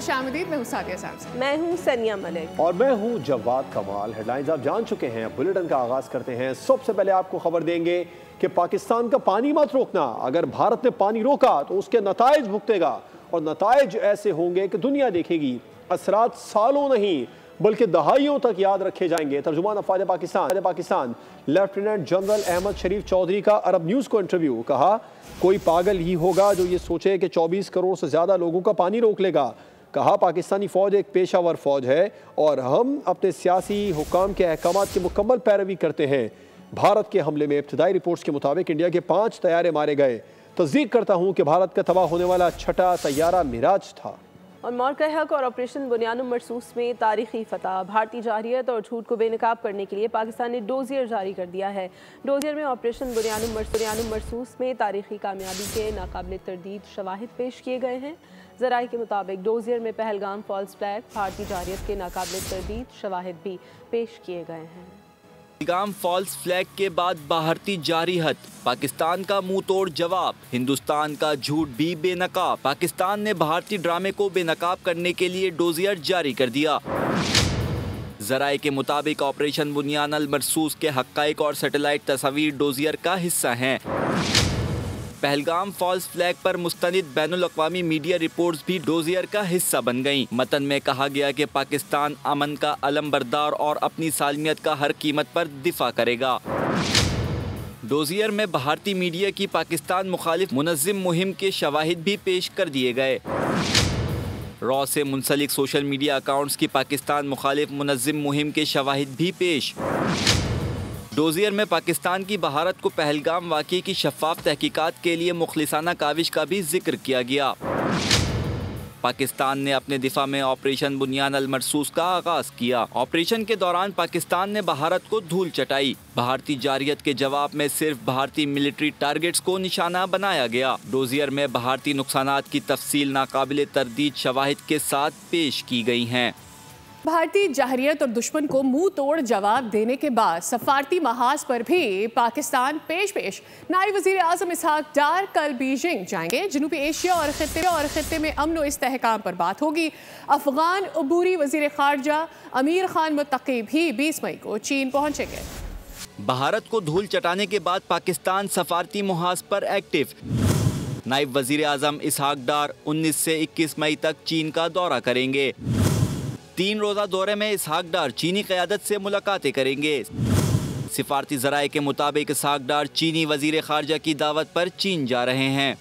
खुशामदीद। मैं हूं सादिया सैमसन। मैं हूं सनिया मलिक और मैं हूं जवाद कमाल। हेडलाइंस आप जान चुके हैं, बुलेटिन का आगाज करते हैं। सबसे पहले आपको खबर देंगे कि पाकिस्तान का पानी मत रोकना, अगर भारत ने पानी रोका तो उसके नताइज भुगतेगा और नताइज ऐसे होंगे कि दुनिया देखेगी। असरात सालों नहीं बल्कि दहाइयों तक याद रखे जाएंगे। तर्जुमान अफवाज पाकिस्तान लेफ्टिनेंट जनरल अहमद शरीफ चौधरी का अरब न्यूज़ को इंटरव्यू। कहा, कोई पागल ही होगा जो ये सोचे कि 24 करोड़ से ज़्यादा लोगों का पानी रोक लेगा। कहा, पाकिस्तानी फ़ौज एक पेशावर फ़ौज है और हम अपने सियासी हुकाम के अहकामात की मुकम्मल पैरवी करते हैं। भारत के हमले में इब्तदाई रिपोर्ट्स के मुताबिक इंडिया के 5 तैयारे मारे गए। तस्दीक करता हूँ कि भारत का तबाह होने वाला 6ठा तैयारा मिराज था। और मौक़े हक़ और ऑपरेशन बुनियानुम मरसूस में तारीखी फतह। भारतीय जारहियत और झूठ को बेनकाब करने के लिए पाकिस्तान ने डोजियर जारी कर दिया है। डोजियर में ऑपरेशन बुनियानुम मरसूस में तारीखी कामयाबी के नाकाबिल तरदीद शवाहिद पेश किए गए हैं। ज़राए के मुताबिक डोजियर में पहलगाम फॉल्स फ्लैग, भारतीय जारहियत के नाकाबिल तरदीद शवाहिद भी पेश किए गए हैं। पहलगाम फॉल्स फ्लैग के बाद भारतीय जारहियत, पाकिस्तान का मुंह तोड़ जवाब, हिंदुस्तान का झूठ भी बेनकाब। पाकिस्तान ने भारतीय ड्रामे को बेनकाब करने के लिए डोजियर जारी कर दिया। ज़राए के मुताबिक ऑपरेशन बुनियानुल मरसूस के हक़ाइक़ और सैटेलाइट तस्वीर डोजियर का हिस्सा हैं। पहलगाम फॉल्स फ्लैग पर मुस्तनिद बैनुल अक़वामी मीडिया रिपोर्ट्स भी डोजियर का हिस्सा बन गईं। मतन में कहा गया कि पाकिस्तान अमन का अलमबरदार और अपनी सालमियत का हर कीमत पर दिफा करेगा। डोजियर में भारतीय मीडिया की पाकिस्तान मुखालिफ मुनज़्ज़िम मुहिम के शवाहिद भी पेश कर दिए गए। रॉ से मुंसलिक सोशल मीडिया अकाउंट्स की पाकिस्तान मुखालिफ मुनज़्ज़िम मुहिम के शवाहिद भी पेश। डोजियर में पाकिस्तान की बहारत को पहलगाम वाक़ये की शफ़ाफ़ तहकीकात के लिए मुखलिसाना काविश का भी जिक्र किया गया। पाकिस्तान ने अपने दिफा में ऑपरेशन बुनियानुल मरसूस का आगाज़ किया। ऑपरेशन के दौरान पाकिस्तान ने बहारत को धूल चटाई। भारतीय जारहियत के जवाब में सिर्फ भारतीय मिलिट्री टारगेट्स को निशाना बनाया गया। डोजियर में भारतीय नुकसानात की तफसील नाकाबिल तरदीद शवाहिद के साथ पेश की गई हैं। भारतीय जारहियत और दुश्मन को मुंह तोड़ जवाब देने के बाद सफारती महाज पर भी पाकिस्तान पेश। नायब वज़ीर आज़म इसहाक डार कल बीजिंग जाएंगे। जनूबी एशिया और खित्ते में अमन व इस्तेहकाम पर बात होगी। अफगान अबूरी वज़ीर ख़ारजा अमीर खान मुत्तकी भी 20 मई को चीन पहुँचेंगे। भारत को धूल चटाने के बाद पाकिस्तान सफारती महाज पर एक्टिव। नायब वज़ीर आज़म इसहाक डार 19 से 21 मई तक चीन का दौरा करेंगे। 3 रोज़ा दौरे में इसहाक डार चीनी क़यादत से मुलाकातें करेंगे। सिफारती ज़राए के मुताबिक इसहाक डार चीनी वज़ीर ख़ारजा की दावत पर चीन जा रहे हैं।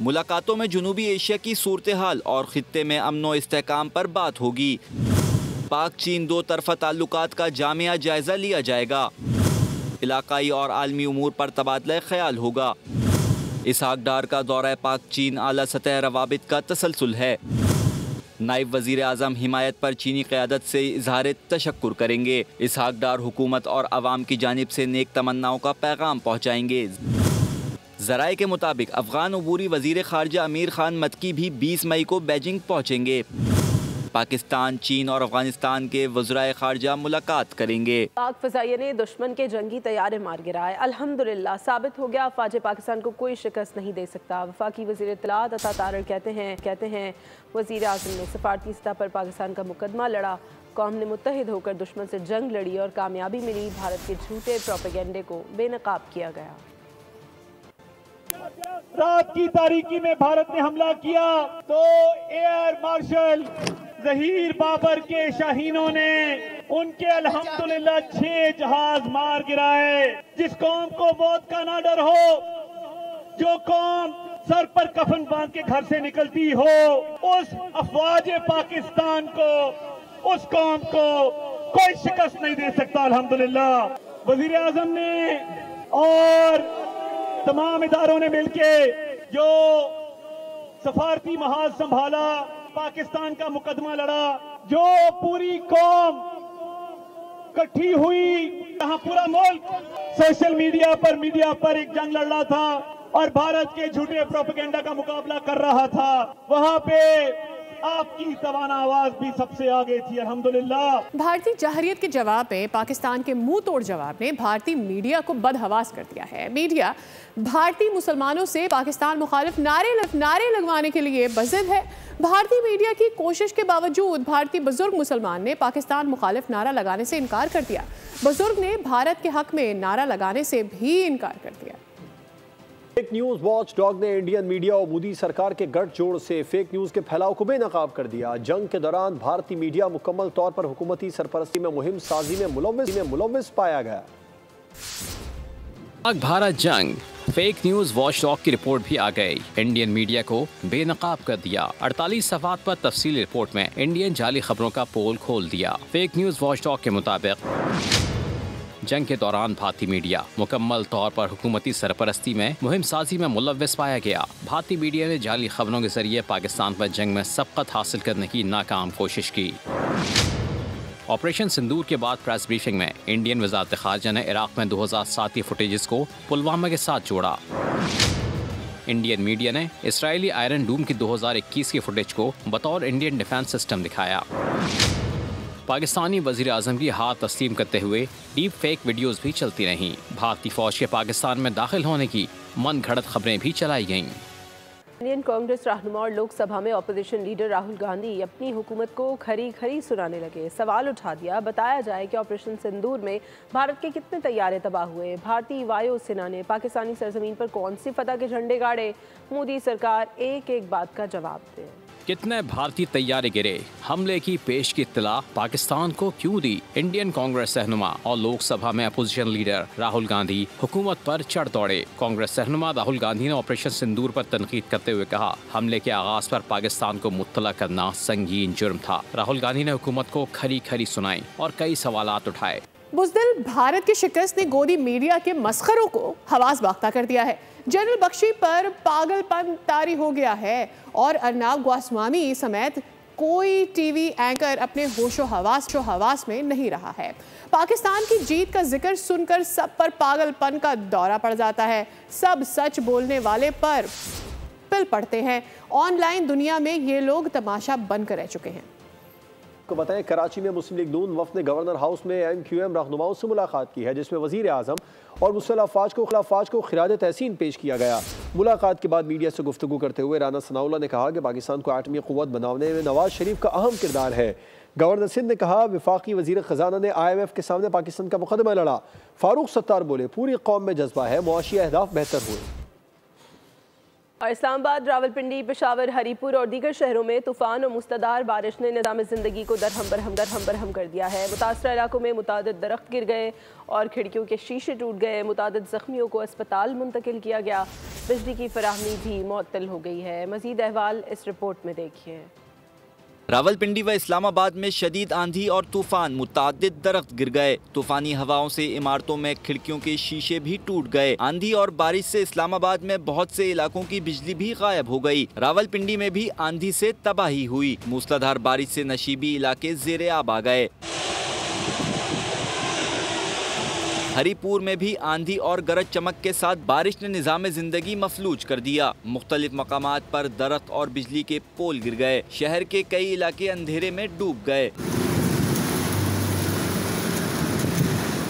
मुलाकातों में जनूबी एशिया की सूरत हाल और ख़ित्ते में अमन व इस्तेहकाम पर बात होगी। पाक चीन 2 तरफ़ा ताल्लुकात का जामिया जायज़ा लिया जाएगा। इलाक़ाई और आलमी उमूर पर तबादला ख़याल होगा। इसहाक डार का दौरा पाक चीन आला सतह रवाबित का तसलसल है। नायब वज़ीर आज़म हिमायत पर चीनी क़यादत से इज़हार तशक्कुर करेंगे। इसहाक डार हुकूमत और आवाम की जानिब से नेक तमन्नाओं का पैगाम पहुँचाएंगे। ज़राए के मुताबिक अफ़गान अबूरी वज़ीर ख़ारजा अमीर खान मत्तकी भी 20 मई को बीजिंग पहुँचेंगे। पाकिस्तान, चीन और अफगानिस्तान के वज़राए ख़ारजा मुलाकात करेंगे। पाक फ़ज़ाइया ने दुश्मन के जंगी तैयारे मार गिराए। अल्हम्दुलिल्लाह साबित हो गया अफ़वाज पाकिस्तान को कोई शिकस्त नहीं दे सकता। वफाकी वज़ीर इत्तलात अता तारड़ कहते हैं वज़ीर आज़म ने सफारती सतह पर पाकिस्तान का मुकदमा लड़ा। कौम ने मुत्तहिद होकर दुश्मन से जंग लड़ी और कामयाबी मिली। भारत के झूठे प्रोपेगेंडे को बेनकाब किया गया। रात की तारीकी में भारत ने हमला किया तो एयर मार्शल ज़हीर बाबर के शाहीनों ने उनके अल्हम्दुलिल्लाह 6 जहाज मार गिराए। जिस कौम को मौत का ना डर हो, जो कौम सर पर कफन बांध के घर से निकलती हो, उस अफवाज पाकिस्तान को, उस कौम को कोई शिकस्त नहीं दे सकता। अल्हम्दुलिल्लाह वज़ीर आज़म ने और तमाम इदारों ने मिलके जो सफारती महाज संभाला, पाकिस्तान का मुकदमा लड़ा, जो पूरी कौम इकट्ठी हुई, यहाँ पूरा मुल्क सोशल मीडिया पर एक जंग लड़ रहा था और भारत के झूठे प्रोपेगेंडा का मुकाबला कर रहा था। वहां पे आपकी तवाना आवाज भी सबसे आगे थी, अल्हम्दुलिल्लाह। भारतीय जहरियत के जवाब में पाकिस्तान के मुंह तोड़ जवाब ने भारतीय मीडिया को बदहवास कर दिया है। मीडिया भारतीय मुसलमानों से पाकिस्तान मुखालिफ नारे लगवाने के लिए बज़िद है। भारतीय मीडिया की कोशिश के बावजूद भारतीय बुजुर्ग मुसलमान ने पाकिस्तान मुखालिफ नारा लगाने से इनकार कर दिया। बुजुर्ग ने भारत के हक में नारा लगाने से भी इनकार कर दिया। फेक न्यूज वॉच डॉग ने इंडियन मीडिया और मोदी सरकार के गठजोड़ से फेक न्यूज के फैलाव को बेनकाब कर दिया। जंग के दौरान भारतीय मीडिया मुकम्मल तौर पर हुकूमती सरपरस्ती में मुहिम साजी में मुलव्विस पाया गया। भारत जंग, फेक न्यूज वॉच डॉग की रिपोर्ट भी आ गई। इंडियन मीडिया को बेनकाब कर दिया। 48 सफ़हात पर तफसीली रिपोर्ट में इंडियन जाली खबरों का पोल खोल दिया। फेक न्यूज वॉच डॉग के मुताबिक जंग के दौरान भारतीय मीडिया मुकम्मल तौर पर हुकूमती सरपरस्ती में मुहिम साजी में मुलव्विस पाया गया। भारतीय मीडिया ने जाली खबरों के जरिए पाकिस्तान पर जंग में सबकत हासिल करने की नाकाम कोशिश की। ऑपरेशन सिंदूर के बाद प्रेस ब्रीफिंग में इंडियन वज़ारत ख़ारजा ने इराक़ में 2007 की फुटेजेस को पुलवामा के साथ जोड़ा। इंडियन मीडिया ने इसराइली आयरन डूम की 2021 की फुटेज को बतौर इंडियन डिफेंस सिस्टम दिखाया। पाकिस्तानी वज़ीर आज़म की हार तस्लीम करते हुए डीप फेक वीडियोज़ भी चलती रहीं। भारतीय फ़ौज के पाकिस्तान में दाखिल होने की मन घड़त खबरें भी चलाई गईं। इंडियन कांग्रेस रहनुमा और लोकसभा में अपोजिशन लीडर राहुल गांधी अपनी हुकूमत को खरी सुनाने लगे। सवाल उठा दिया, बताया जाए कि ऑपरेशन सिंदूर में भारत के कितने तैयारे तबाह हुए, भारतीय वायु सेना ने पाकिस्तानी सरजमीन पर कौन सी फतह के झंडे गाड़े। मोदी सरकार एक एक बात का जवाब दे। कितने भारतीय तैयारे गिरे, हमले की पेश की इत्तला पाकिस्तान को क्यों दी। इंडियन कांग्रेस रहनुमा और लोकसभा में अपोजिशन लीडर राहुल गांधी हुकूमत पर चढ़ दौड़े। कांग्रेस रहनुमा राहुल गांधी ने ऑपरेशन सिंदूर पर तनकीद करते हुए कहा, हमले के आगाज पर पाकिस्तान को मुत्तला करना संगीन जुर्म था। राहुल गांधी ने हुकूमत को खरी सुनाई और कई सवालात उठाए। बुज़दिल भारत की शिकस्त ने गोदी मीडिया के मस्खरों को हवास बाख्ता कर दिया है। जनरल बख्शी पर पागलपन तारी हो गया है और अर्नाब गोस्वामी समेत कोई टीवी एंकर अपने होशो हवास में नहीं रहा है। पाकिस्तान की जीत का जिक्र सुनकर सब पर पागलपन का दौरा पड़ जाता है। सब सच बोलने वाले पर पिल पड़ते हैं। ऑनलाइन दुनिया में ये लोग तमाशा बनकर रह चुके हैं। को बताएं, कराची में मुस्लिम लीग नून वफ़द ने गवर्नर हाउस में MQM रहनुमाओं से मुलाकात की है, जिसमें वज़ीर आज़म और मुसल्लह फ़ौज को खिराज तहसीन पेश किया गया। मुलाकात के बाद मीडिया से गुफ्तगू करते हुए राना सनाउल्लाह ने कहा कि पाकिस्तान को एटमी क़ुव्वत बनाने में नवाज शरीफ का अहम किरदार है। गवर्नर सिंध ने कहा, वफाकी वज़ीर ख़जाना ने IMF के सामने पाकिस्तान का मुकदमा लड़ा। फारूक सत्तार बोले, पूरी कौम में जज्बा है, मुआशी अहदाफ बेहतर हुए। और इस्लामाबाद, रावलपिंडी, पेशावर, हरीपुर और दीगर शहरों में तूफ़ान और मुस्तदार बारिश ने निज़ाम ज़िंदगी को दरहम कर दिया है। मुतासरा इलाकों में मुतादिद दरख्त गिर गए और खिड़कियों के शीशे टूट गए। मुतादिद ज़ख्मियों को अस्पताल मुंतकिल किया गया। बिजली की फराहमी भी मुअत्तल हो गई है। मज़ीद अहवाल इस रिपोर्ट में देखिए। रावलपिंडी व इस्लामाबाद में शदीद आंधी और तूफान, मुतादिद दरख्त गिर गए। तूफानी हवाओं से इमारतों में खिड़कियों के शीशे भी टूट गए। आंधी और बारिश से इस्लामाबाद में बहुत से इलाकों की बिजली भी गायब हो गई। रावलपिंडी में भी आंधी से तबाही हुई। मूसलाधार बारिश से नशीबी इलाके ज़ेरे आब आ गए। हरीपुर में भी आंधी और गरज चमक के साथ बारिश ने निज़ाम ज़िंदगी मफलूज कर दिया। मुख्तलिफ मकामात पर दरख्त और बिजली के पोल गिर गए। शहर के कई इलाके अंधेरे में डूब गए।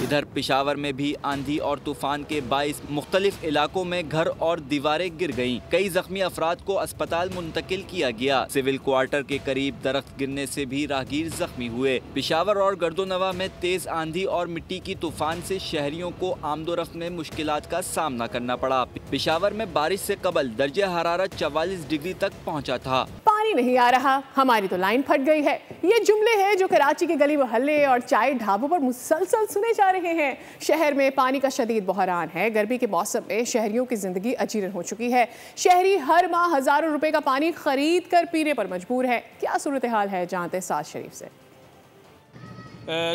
इधर पेशावर में भी आंधी और तूफान के बाइस मुख्तलिफ इलाकों में घर और दीवारें गिर गईं। कई जख्मी अफराद को अस्पताल मुंतकिल किया गया। सिविल क्वार्टर के करीब दरख्त गिरने से भी राहगीर जख्मी हुए। पेशावर और गर्दोनवा में तेज आंधी और मिट्टी की तूफान से शहरियों को आमदोरफ्त में मुश्किलात का सामना करना पड़ा। पेशावर में बारिश से कबल दर्जे हरारत 44 डिग्री तक पहुँचा था। पानी नहीं आ रहा, हमारी तो लाइन फट गई है। ये जुमले हैं जो कराची के गली मोहल्ले और चाय ढाबों पर मुसलसल सुने जा रहे हैं। शहर में पानी का शदीद बहरान है। गर्मी के मौसम में शहरियों की जिंदगी अजीरन हो चुकी है। शहरी हर माह हजारों रुपए का पानी खरीद कर पीने पर मजबूर है। क्या सूरत हाल है, जानते साद शरीफ से।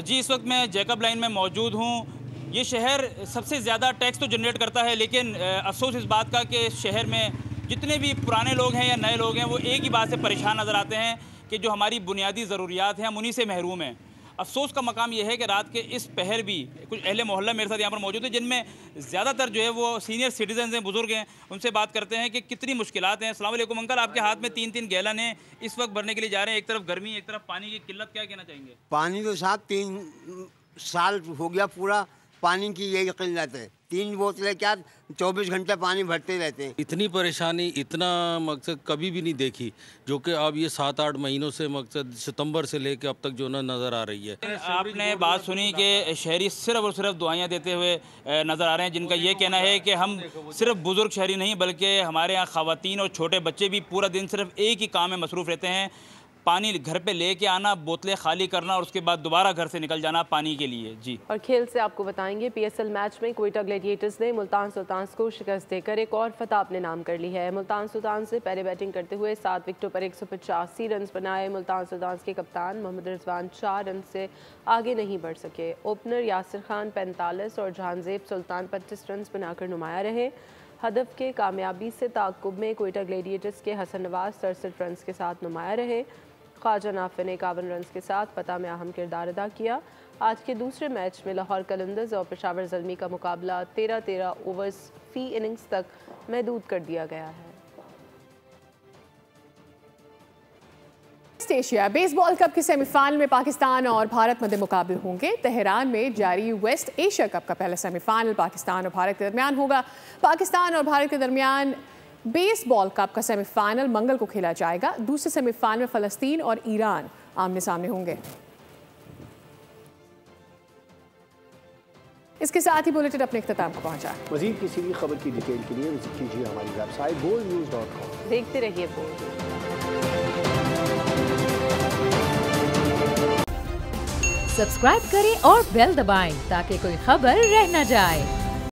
जी, इस वक्त मैं जैकब लाइन में मौजूद हूँ। ये शहर सबसे ज़्यादा टैक्स तो जनरेट करता है, लेकिन अफसोस इस बात का कि शहर में जितने भी पुराने लोग हैं या नए लोग हैं, वो एक ही बात से परेशान नज़र आते हैं कि जो हमारी बुनियादी ज़रूरियात हैं हम उन्हीं से महरूम हैं। अफसोस का मकाम यह है कि रात के इस पहर भी कुछ अहले मोहल्ला मेरे साथ यहाँ पर मौजूद है, जिनमें ज़्यादातर जो है वो सीनियर सिटीजन हैं, बुजुर्ग हैं। उनसे बात करते हैं कि कितनी मुश्किलात हैं। अस्सलाम वालेकुम अंकल, आपके हाथ में 3-3 गैलन हैं, इस वक्त भरने के लिए जा रहे हैं। एक तरफ गर्मी, एक तरफ पानी की किल्लत, क्या कहना चाहेंगे? पानी तो साहब 3 साल हो गया पूरा पानी की यही किल्लत है। 3 बोतलें क्या 24 घंटे पानी भरते रहते हैं। इतनी परेशानी इतना मकसद कभी भी नहीं देखी, जो कि अब ये 7-8 महीनों से मकसद सितंबर से लेकर अब तक जो ना नज़र आ रही है। आपने बात सुनी कि शहरी सिर्फ और सिर्फ दुआएं देते हुए नज़र आ रहे हैं, जिनका ये कहना है कि हम सिर्फ बुजुर्ग शहरी नहीं बल्कि हमारे यहाँ ख़वातीन और छोटे बच्चे भी पूरा दिन सिर्फ एक ही काम में मसरूफ़ रहते हैं, पानी घर पे लेके आना, बोतलें खाली करना और उसके बाद दोबारा घर से निकल जाना पानी के लिए। जी, और खेल से आपको बताएंगे, PSL मैच में क्वेटा ग्लैडिएटर्स ने मुल्तान सुल्तान्स को शिकस्त देकर एक और फतह अपने नाम कर ली है। मुल्तान सुल्तान्स से पहले बैटिंग करते हुए 7 विकेटों पर 185 रन बनाए। मुल्तान सुल्तान्स के कप्तान मोहम्मद रिजवान 4 रन से आगे नहीं बढ़ सके। ओपनर यासिर खान 45 और जहांजेब सुल्तान 25 रन बनाकर नुमाया रहे। हदफ के कामयाबी से ताक़ुब में क्वेटा ग्लैडिएटर्स के हसन नवाज 67 रन के साथ नुमाया रहे। ख्वाजा नाफे ने 51 रन के साथ फतह में अहम किरदार अदा किया। आज के दूसरे मैच में लाहौर कलंदर्स और पेशावर ज़ल्मी का मुकाबला 13-13 ओवर्स फी इनिंग्स तक महदूद कर दिया गया है। एशिया बेसबॉल कप के सेमीफाइनल में पाकिस्तान और भारत मध्य मुकाबले होंगे। तेहरान में जारी वेस्ट एशिया कप का पहला सेमीफाइनल पाकिस्तान और भारत के दरमियान होगा। पाकिस्तान और भारत के दरमियान बेसबॉल कप का सेमीफाइनल मंगल को खेला जाएगा। दूसरे सेमीफाइनल में फ़लस्तीन और ईरान आमने सामने होंगे। इसके साथ ही बुलेटिन अपने इख्तिताम को पहुंचा। मज़ीद किसी भी खबर की डिटेल के लिए विजिट कीजिए हमारी वेबसाइट boldnews.com। देखते रहिए बोल्ड। सब्सक्राइब करें और बेल दबाएं ताकि कोई खबर रह न जाए।